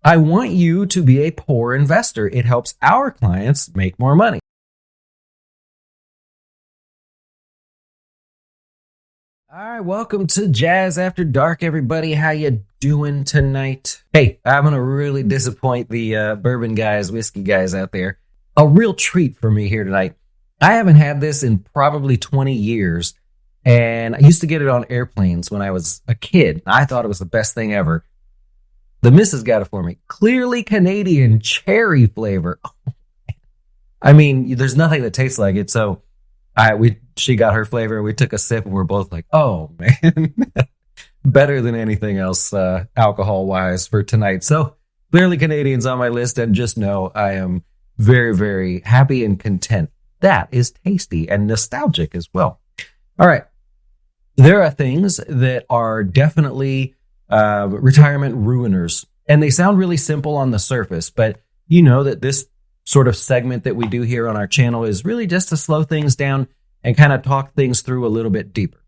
I want you to be a poor investor. It helps our clients make more money. All right, welcome to Jazz After Dark, everybody. How you doing tonight? Hey, I'm going to really disappoint the bourbon guys, whiskey guys out there. A real treat for me here tonight. I haven't had this in probably 20 years, and I used to get it on airplanes when I was a kid. I thought it was the best thing ever. The missus got it for me. Clearly Canadian cherry flavor. I mean, there's nothing that tastes like it, so she got her flavor, we took a sip, and we're both like, oh, man. Better than anything else alcohol-wise for tonight. So clearly Canadian's on my list, and just know I am very, very happy and content. That is tasty and nostalgic as well. All right. There are things that are definitely retirement ruiners, and they sound really simple on the surface, but you know that this sort of segment that we do here on our channel is really just to slow things down and kind of talk things through a little bit deeper.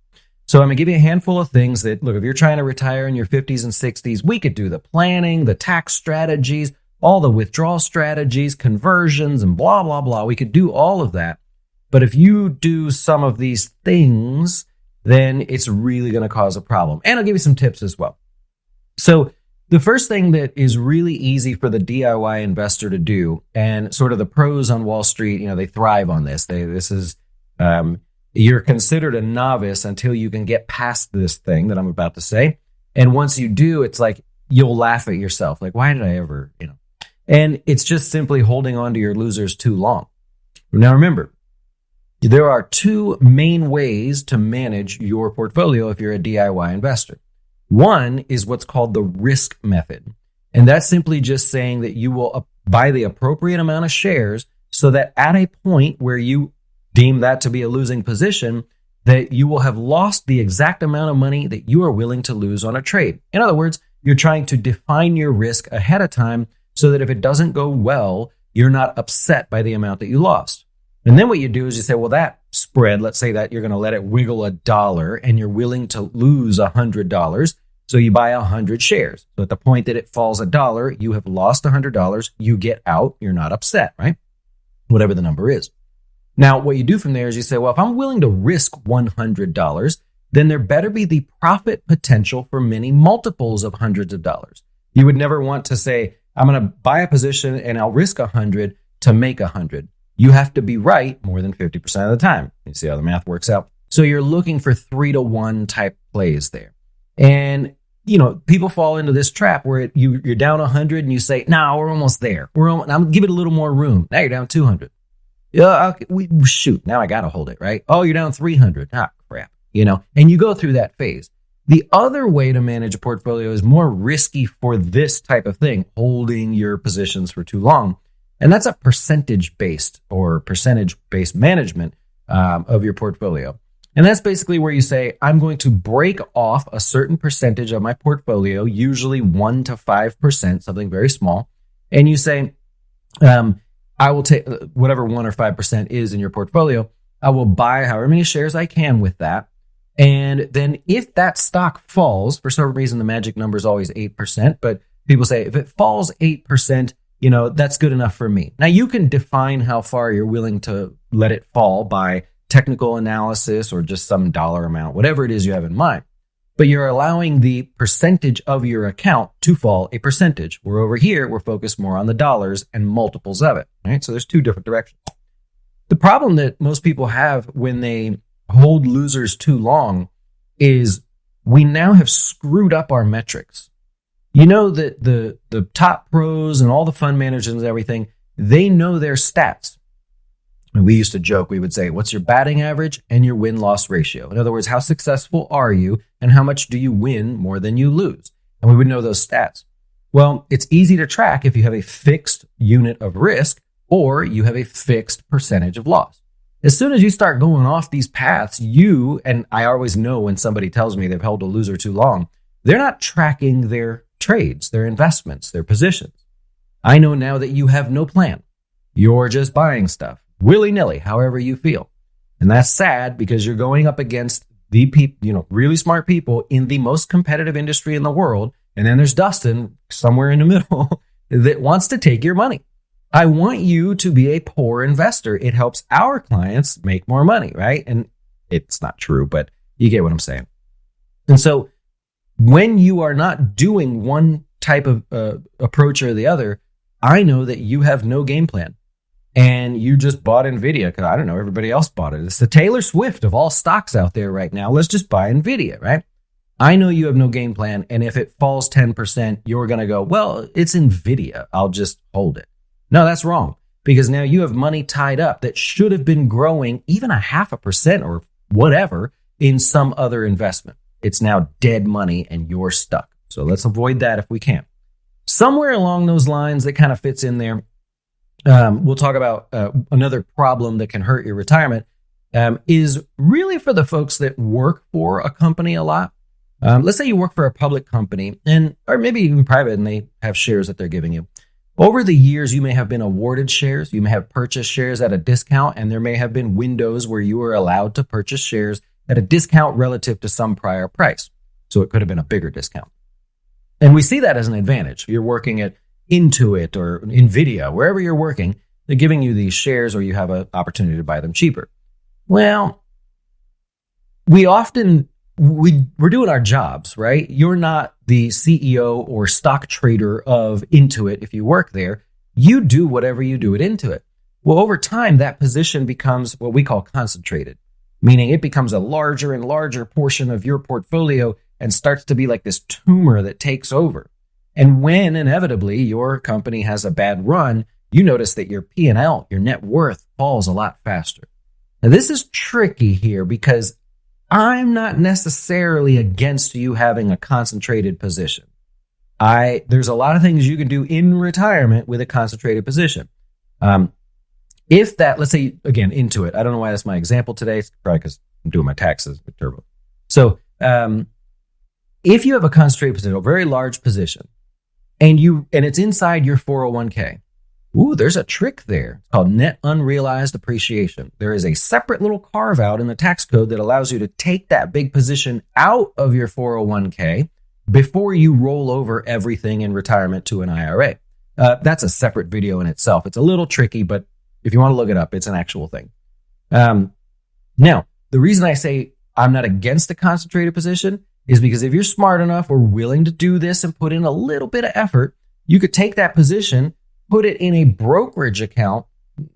So I'm going to give you a handful of things that, look, if you're trying to retire in your 50s and 60s, we could do the planning, the tax strategies, all the withdrawal strategies, conversions, and blah, blah, blah. We could do all of that. But if you do some of these things, then it's really going to cause a problem. And I'll give you some tips as well. So the first thing that is really easy for the DIY investor to do, and sort of the pros on Wall Street, they thrive on this. You're considered a novice until you can get past this thing that I'm about to say. And once you do, it's like you'll laugh at yourself. Like, why did I ever, And it's just simply holding on to your losers too long. Now, remember, there are two main ways to manage your portfolio if you're a DIY investor. One is what's called the risk method. And that's simply just saying that you will buy the appropriate amount of shares so that at a point where you deem that to be a losing position, that you will have lost the exact amount of money that you are willing to lose on a trade. In other words, you're trying to define your risk ahead of time so that if it doesn't go well, you're not upset by the amount that you lost. And then what you do is you say, well, that spread, let's say that you're going to let it wiggle $1 and you're willing to lose $100. So you buy 100 shares. So at the point that it falls $1, you have lost $100. You get out. You're not upset, right? Whatever the number is. Now, what you do from there is you say, well, if I'm willing to risk $100, then there better be the profit potential for many multiples of hundreds of dollars. You would never want to say, I'm going to buy a position and I'll risk 100 to make 100. You have to be right more than 50% of the time. You see how the math works out? So you're looking for 3-to-1 type plays there. And, people fall into this trap where you're down 100 and you say, no, we're almost there. I'm going to give it a little more room. Now you're down 200. Yeah, shoot, now I got to hold it, right? Oh, you're down 300. Ah, crap. And you go through that phase. The other way to manage a portfolio is more risky for this type of thing, holding your positions for too long. And that's a percentage-based management of your portfolio. And that's basically where you say, I'm going to break off a certain percentage of my portfolio, usually 1 to 5%, something very small. And you say, I will take whatever 1 or 5% is in your portfolio. I will buy however many shares I can with that. And then if that stock falls, for some reason, the magic number is always 8%. But people say if it falls 8%, that's good enough for me. Now, you can define how far you're willing to let it fall by technical analysis or just some dollar amount, whatever it is you have in mind. But you're allowing the percentage of your account to fall a percentage. Where over here, we're focused more on the dollars and multiples of it. Right? So there's two different directions. The problem that most people have when they hold losers too long is we now have screwed up our metrics. You know that the top pros and all the fund managers and everything, they know their stats. And we used to joke, we would say, what's your batting average and your win-loss ratio? In other words, how successful are you and how much do you win more than you lose? And we would know those stats. Well, it's easy to track if you have a fixed unit of risk or you have a fixed percentage of loss. As soon as you start going off these paths, and I always know when somebody tells me they've held a loser too long, they're not tracking their trades, their investments, their positions. I know now that you have no plan. You're just buying stuff willy-nilly, however you feel. And that's sad because you're going up against the people, really smart people in the most competitive industry in the world. And then there's Dustin somewhere in the middle that wants to take your money. I want you to be a poor investor. It helps our clients make more money, right? And it's not true, but you get what I'm saying. And so when you are not doing one type of approach or the other, I know that you have no game plan. And you just bought NVIDIA because I don't know, everybody else bought it. It's the Taylor Swift of all stocks out there right now. Let's just buy NVIDIA, right? I know you have no game plan. And if it falls 10%, you're going to go, well, it's NVIDIA. I'll just hold it. No, that's wrong, because now you have money tied up that should have been growing even 0.5% or whatever in some other investment. It's now dead money and you're stuck. So let's avoid that if we can. Somewhere along those lines that kind of fits in there. We'll talk about another problem that can hurt your retirement is really for the folks that work for a company a lot. Let's say you work for a public company or maybe even private and they have shares that they're giving you. Over the years, you may have been awarded shares. You may have purchased shares at a discount, and there may have been windows where you were allowed to purchase shares at a discount relative to some prior price. So it could have been a bigger discount. And we see that as an advantage. You're working at Intuit or NVIDIA, wherever you're working, they're giving you these shares or you have an opportunity to buy them cheaper. Well, we're doing our jobs, right? You're not the CEO or stock trader of Intuit if you work there. You do whatever you do at Intuit. Well, over time, that position becomes what we call concentrated, meaning it becomes a larger and larger portion of your portfolio and starts to be like this tumor that takes over. And when inevitably your company has a bad run, you notice that your P&L, your net worth, falls a lot faster. Now, this is tricky here because I'm not necessarily against you having a concentrated position. There's a lot of things you can do in retirement with a concentrated position. If that, let's say, again, Intuit, I don't know why that's my example today. It's probably because I'm doing my taxes with Turbo. So if you have a concentrated position, a very large position, and it's inside your 401k, there's a trick there. It's called net unrealized appreciation. There is a separate little carve out in the tax code that allows you to take that big position out of your 401k before you roll over everything in retirement to an IRA. That's a separate video in itself. It's a little tricky, but if you want to look it up, it's an actual thing. Now, the reason I say I'm not against a concentrated position is because if you're smart enough or willing to do this and put in a little bit of effort, you could take that position, put it in a brokerage account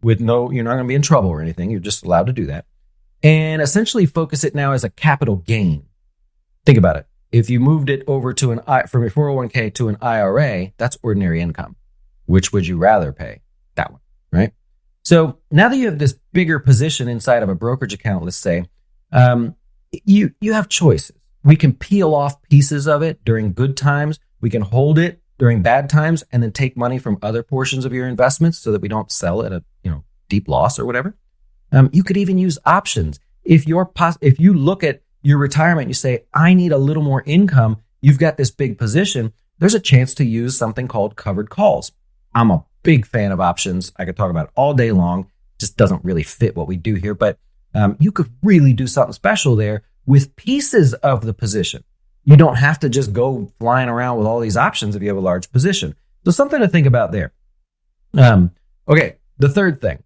you're not going to be in trouble or anything. You're just allowed to do that. And essentially focus it now as a capital gain. Think about it. If you moved it over from your 401k to an IRA, that's ordinary income. Which would you rather pay? That one, right? So now that you have this bigger position inside of a brokerage account, let's say, you have choices. We can peel off pieces of it during good times. We can hold it during bad times and then take money from other portions of your investments so that we don't sell at a deep loss or whatever. You could even use options. If you look at your retirement and you say, I need a little more income, you've got this big position, there's a chance to use something called covered calls. I'm a big fan of options. I could talk about it all day long. Just doesn't really fit what we do here, but you could really do something special there with pieces of the position. You don't have to just go flying around with all these options if you have a large position. So something to think about there. Okay, the third thing.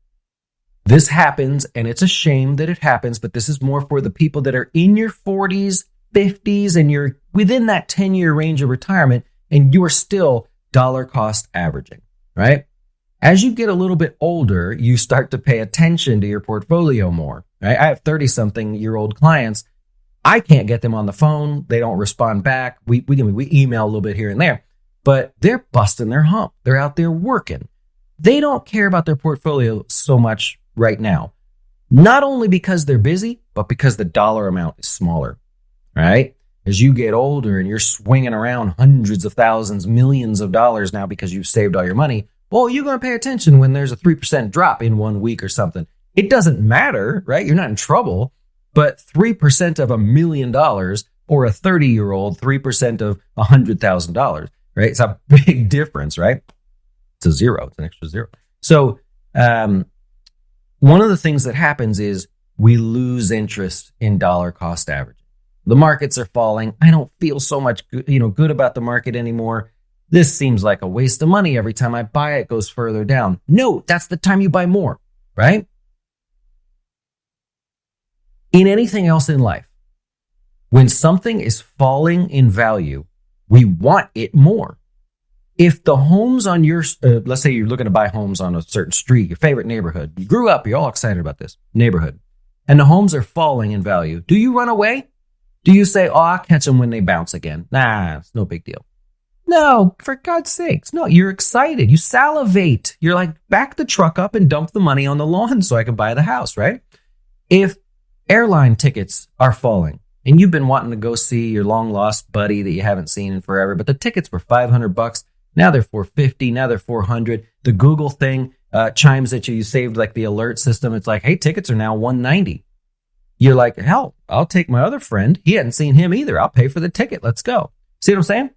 This happens, and it's a shame that it happens, but this is more for the people that are in your 40s, 50s, and you're within that 10-year range of retirement, and you are still dollar cost averaging, right? As you get a little bit older, you start to pay attention to your portfolio more, right? I have 30-something-year-old clients. I can't get them on the phone. They don't respond back. We email a little bit here and there, but they're busting their hump. They're out there working. They don't care about their portfolio so much right now, not only because they're busy, but because the dollar amount is smaller, right? As you get older and you're swinging around hundreds of thousands, millions of dollars now because you've saved all your money, well, you're going to pay attention when there's a 3% drop in 1 week or something. It doesn't matter, right? You're not in trouble. But 3% of $1 million or a 30-year-old, 3% of $100,000, right? It's a big difference, right? It's a zero. It's an extra zero. So one of the things that happens is we lose interest in dollar cost averaging. The markets are falling. I don't feel so much good about the market anymore. This seems like a waste of money. Every time I buy it, it goes further down. No, that's the time you buy more, right? In anything else in life, when something is falling in value, we want it more. If the homes on your, let's say you're looking to buy homes on a certain street, your favorite neighborhood, you grew up, you're all excited about this neighborhood, and the homes are falling in value, do you run away? Do you say, oh, I'll catch them when they bounce again? Nah, it's no big deal. No, for God's sakes. No, you're excited. You salivate. You're like, back the truck up and dump the money on the lawn so I can buy the house, right? If airline tickets are falling and you've been wanting to go see your long lost buddy that you haven't seen in forever, but the tickets were $500. Now they're $450. Now they're $400. The Google thing chimes at you. You saved like the alert system. It's like, hey, tickets are now $190. You're like, hell, I'll take my other friend. He hadn't seen him either. I'll pay for the ticket. Let's go. See what I'm saying?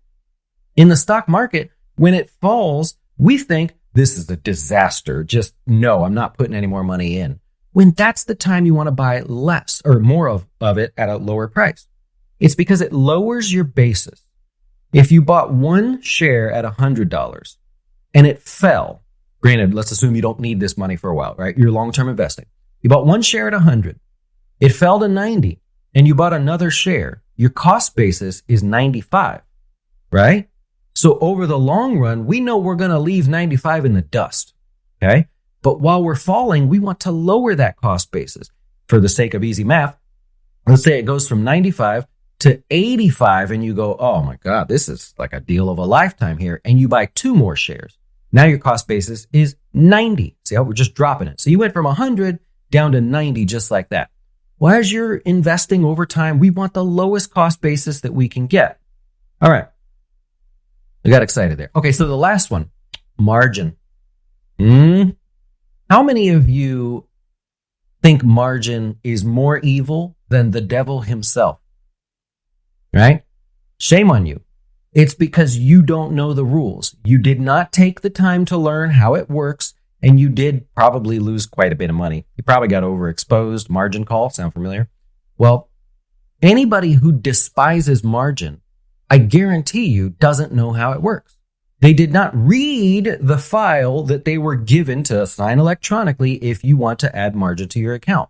In the stock market, when it falls, we think this is a disaster. Just no, I'm not putting any more money in. When that's the time you want to buy less or more of it at a lower price. It's because it lowers your basis. If you bought one share at $100 and it fell, granted, let's assume you don't need this money for a while, right? You're long-term investing. You bought one share at 100. It fell to 90 and you bought another share. Your cost basis is 95, right? So over the long run, we know we're going to leave 95 in the dust, okay? But while we're falling, we want to lower that cost basis. For the sake of easy math, let's say it goes from 95 to 85 and you go, oh my God, this is like a deal of a lifetime here. And you buy two more shares. Now your cost basis is 90. See how we're just dropping it. So you went from 100 down to 90 just like that. Well, as you're investing over time, we want the lowest cost basis that we can get. All right. I got excited there. Okay, so the last one, margin. How many of you think margin is more evil than the devil himself? Right? Shame on you. It's because you don't know the rules. You did not take the time to learn how it works, and you did probably lose quite a bit of money. You probably got overexposed. Margin call, sound familiar? Well, anybody who despises margin, I guarantee you, doesn't know how it works. They did not read the file that they were given to assign electronically if you want to add margin to your account.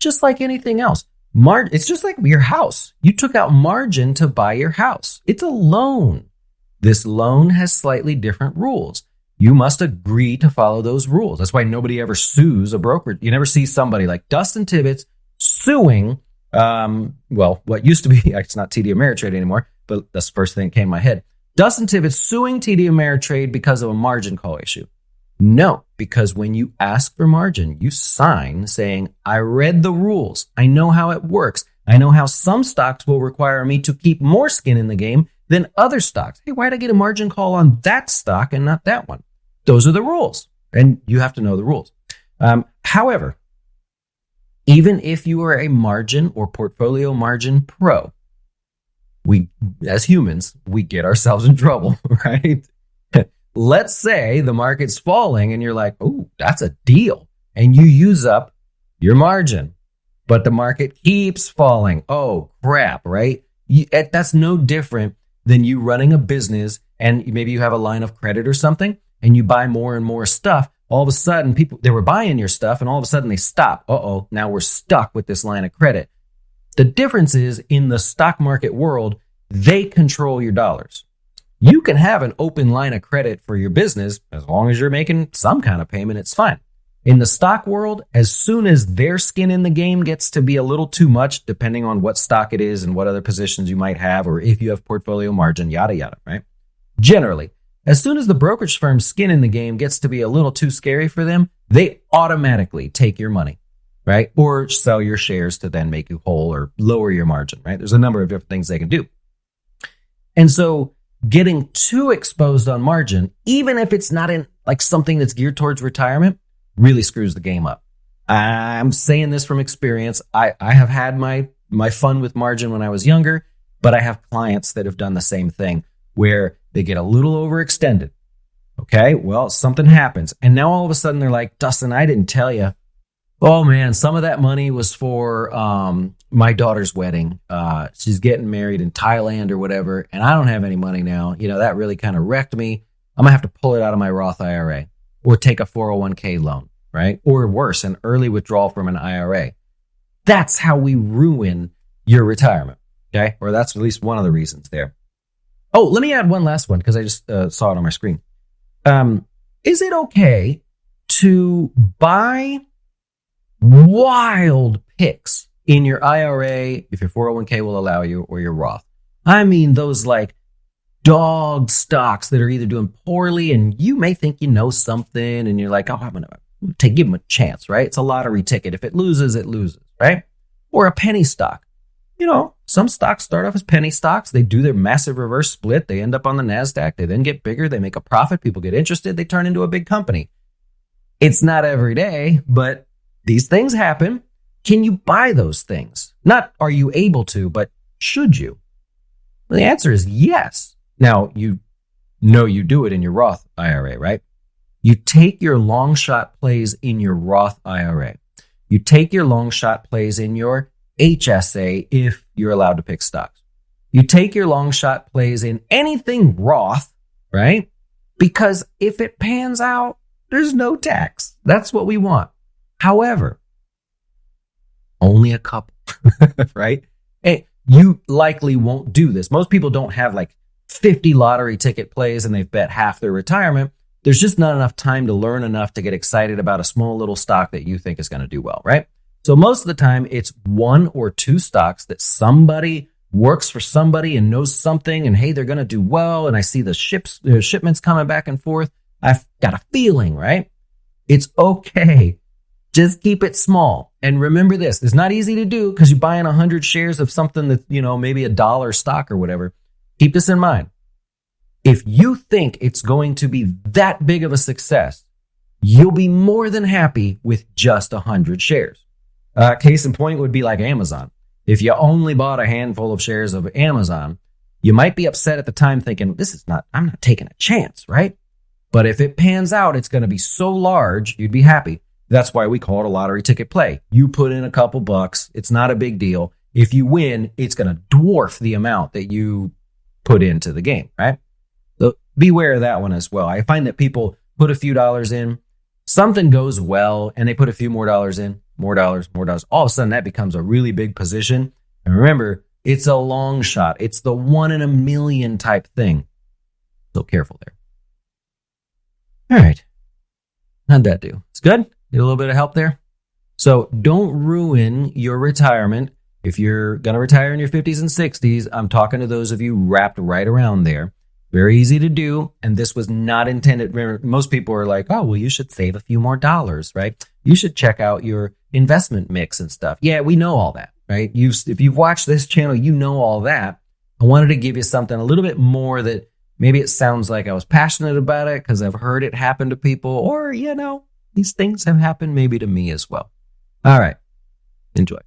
Just like anything else. It's just like your house. You took out margin to buy your house. It's a loan. This loan has slightly different rules. You must agree to follow those rules. That's why nobody ever sues a broker. You never see somebody like Dustin Tibbetts suing, what used to be, it's not TD Ameritrade anymore, but that's the first thing that came to my head. Dustin Tibbetts suing TD Ameritrade because of a margin call issue. No, because when you ask for margin, you sign saying, I read the rules. I know how it works. I know how some stocks will require me to keep more skin in the game than other stocks. Hey, why'd I get a margin call on that stock and not that one? Those are the rules, and you have to know the rules. However, even if you are a margin or portfolio margin pro, we, as humans, we get ourselves in trouble, right? Let's say the market's falling and you're like, oh, that's a deal. And you use up your margin, but the market keeps falling. Oh, crap, right? That's no different than you running a business and maybe you have a line of credit or something and you buy more and more stuff. All of a sudden, people, they were buying your stuff and all of a sudden they stop. Uh-oh, now we're stuck with this line of credit. The difference is in the stock market world, they control your dollars. You can have an open line of credit for your business as long as you're making some kind of payment, it's fine. In the stock world, as soon as their skin in the game gets to be a little too much, depending on what stock it is and what other positions you might have, or if you have portfolio margin, yada, yada, right? Generally, as soon as the brokerage firm's skin in the game gets to be a little too scary for them, they automatically take your money, right? Or sell your shares to then make you whole or lower your margin, right? There's a number of different things they can do. And so getting too exposed on margin, even if it's not in like something that's geared towards retirement, really screws the game up. I'm saying this from experience. I have had my fun with margin when I was younger, but I have clients that have done the same thing where they get a little overextended. Okay, well, something happens. And now all of a sudden they're like, Dustin, I didn't tell you. Oh man, some of that money was for my daughter's wedding. She's getting married in Thailand or whatever, and I don't have any money now. That really kind of wrecked me. I'm gonna have to pull it out of my Roth IRA or take a 401k loan, right? Or worse, an early withdrawal from an IRA. That's how we ruin your retirement. Okay, or that's at least one of the reasons there. Oh, let me add one last one because I just saw it on my screen. Is it okay to buy wild picks in your IRA if your 401k will allow you or your Roth? I mean, those like dog stocks that are either doing poorly and you may think you know something and you're like, oh, I'm going to give them a chance, right? It's a lottery ticket. If it loses, it loses, right? Or a penny stock. Some stocks start off as penny stocks. They do their massive reverse split. They end up on the NASDAQ. They then get bigger. They make a profit. People get interested. They turn into a big company. It's not every day, but these things happen. Can you buy those things? Not are you able to, but should you? Well, the answer is yes. Now, you do it in your Roth IRA, right? You take your long shot plays in your Roth IRA. You take your long shot plays in your HSA if you're allowed to pick stocks. You take your long shot plays in anything Roth, right? Because if it pans out, there's no tax. That's what we want. However, only a couple, right? And you likely won't do this. Most people don't have like 50 lottery ticket plays and they've bet half their retirement. There's just not enough time to learn enough to get excited about a small little stock that you think is going to do well, right? So most of the time it's one or two stocks that somebody works for somebody and knows something and hey, they're going to do well. And I see the shipments coming back and forth. I've got a feeling, right? It's okay. Just keep it small. And remember this, it's not easy to do because you're buying 100 shares of something that, maybe $1 stock or whatever. Keep this in mind. If you think it's going to be that big of a success, you'll be more than happy with just 100 shares. Case in point would be like Amazon. If you only bought a handful of shares of Amazon, you might be upset at the time thinking, I'm not taking a chance, right? But if it pans out, it's going to be so large, you'd be happy. That's why we call it a lottery ticket play. You put in a couple bucks. It's not a big deal. If you win, it's going to dwarf the amount that you put into the game, right? So beware of that one as well. I find that people put a few dollars in, something goes well, and they put a few more dollars in, more dollars. All of a sudden, that becomes a really big position. And remember, it's a long shot. It's the 1 in a million type thing. So careful there. All right. How'd that do? It's good? Get a little bit of help there? So don't ruin your retirement. If you're going to retire in your 50s and 60s, I'm talking to those of you wrapped right around there. Very easy to do. And this was not intended. Most people are like, oh, well, you should save a few more dollars, right? You should check out your investment mix and stuff. Yeah, we know all that, right? If you've watched this channel, you know all that. I wanted to give you something a little bit more that maybe it sounds like I was passionate about it because I've heard it happen to people, or, these things have happened maybe to me as well. All right. Enjoy.